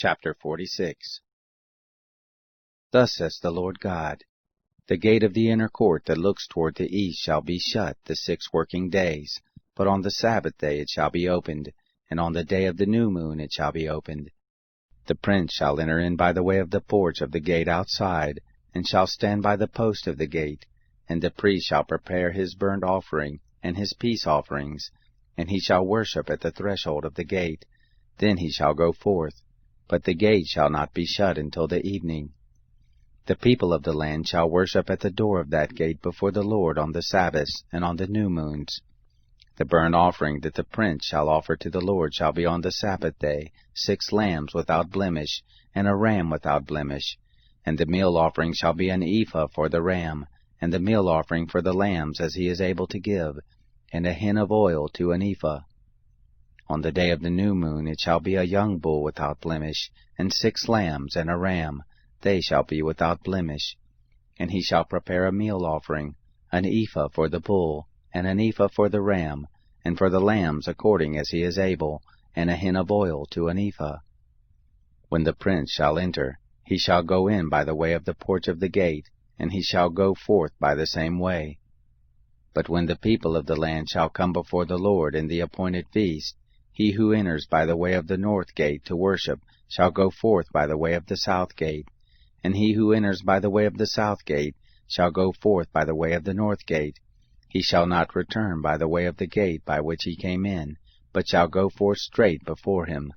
Chapter 46. Thus says the Lord God, The gate of the inner court that looks toward the east shall be shut the 6 working days, but on the Sabbath day it shall be opened, and on the day of the new moon it shall be opened. The prince shall enter in by the way of the porch of the gate outside, and shall stand by the post of the gate, and the priest shall prepare his burnt offering and his peace offerings, and he shall worship at the threshold of the gate. Then he shall go forth, but the gate shall not be shut until the evening. The people of the land shall worship at the door of that gate before the Lord on the Sabbaths and on the new moons. The burnt offering that the prince shall offer to the Lord shall be on the Sabbath day 6 lambs without blemish, and a ram without blemish. And the meal offering shall be an ephah for the ram, and the meal offering for the lambs as he is able to give, and a hin of oil to an ephah. On the day of the new moon it shall be a young bull without blemish, and 6 lambs and a ram, they shall be without blemish. And he shall prepare a meal offering, an ephah for the bull, and an ephah for the ram, and for the lambs according as he is able, and a hin of oil to an ephah. When the prince shall enter, he shall go in by the way of the porch of the gate, and he shall go forth by the same way. But when the people of the land shall come before the Lord in the appointed feast, he who enters by the way of the north gate to worship shall go forth by the way of the south gate, and he who enters by the way of the south gate shall go forth by the way of the north gate. He shall not return by the way of the gate by which he came in, but shall go forth straight before him.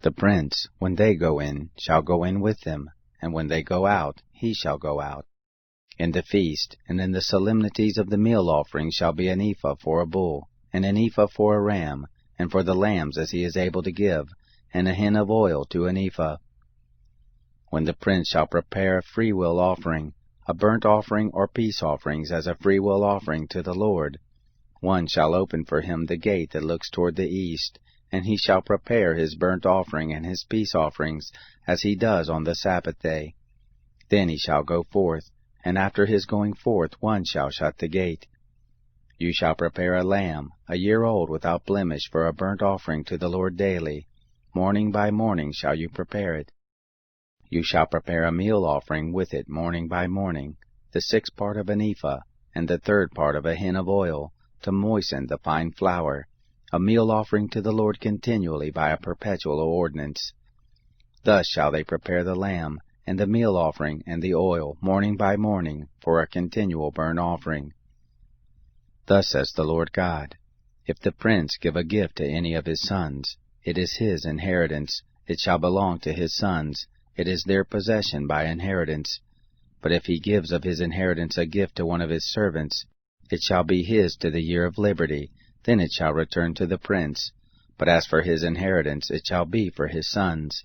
The prince, when they go in, shall go in with them, and when they go out, he shall go out. In the feast and in the solemnities of the meal offering shall be an ephah for a bull, and an ephah for a ram, and for the lambs as he is able to give, and a hin of oil to an ephah. When the prince shall prepare a freewill offering, a burnt offering or peace offerings as a freewill offering to the Lord, one shall open for him the gate that looks toward the east, and he shall prepare his burnt offering and his peace offerings as he does on the Sabbath day. Then he shall go forth, and after his going forth one shall shut the gate. You shall prepare a lamb, a year old without blemish, for a burnt offering to the Lord daily. Morning by morning shall you prepare it. You shall prepare a meal offering with it morning by morning, the 6th part of an ephah, and the 3rd part of a hin of oil, to moisten the fine flour, a meal offering to the Lord continually by a perpetual ordinance. Thus shall they prepare the lamb, and the meal offering, and the oil, morning by morning, for a continual burnt offering. Thus says the Lord God, If the prince give a gift to any of his sons, it is his inheritance, it shall belong to his sons, it is their possession by inheritance. But if he gives of his inheritance a gift to one of his servants, it shall be his to the year of liberty, then it shall return to the prince. But as for his inheritance, it shall be for his sons.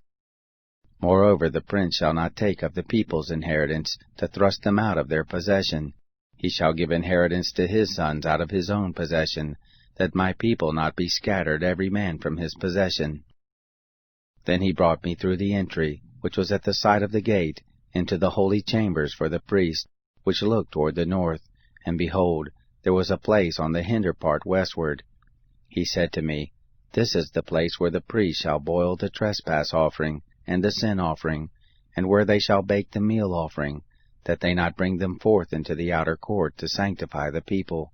Moreover, the prince shall not take of the people's inheritance to thrust them out of their possession. He shall give inheritance to his sons out of his own possession, that my people not be scattered every man from his possession. Then he brought me through the entry, which was at the side of the gate, into the holy chambers for the priest, which looked toward the north, and behold, there was a place on the hinder part westward. He said to me, This is the place where the priest shall boil the trespass offering, and the sin offering, and where they shall bake the meal offering, that they not bring them forth into the outer court to sanctify the people.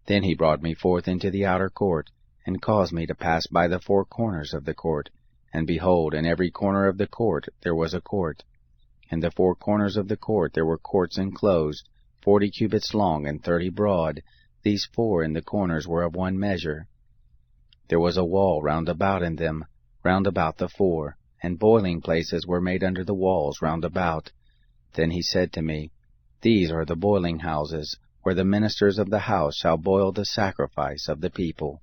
Then he brought me forth into the outer court, and caused me to pass by the 4 corners of the court. And behold, in every corner of the court there was a court. In the 4 corners of the court there were courts enclosed, 40 cubits long and 30 broad. These 4 in the corners were of one measure. There was a wall round about in them, round about the 4, and boiling places were made under the walls round about. Then he said to me, These are the boiling houses, where the ministers of the house shall boil the sacrifice of the people.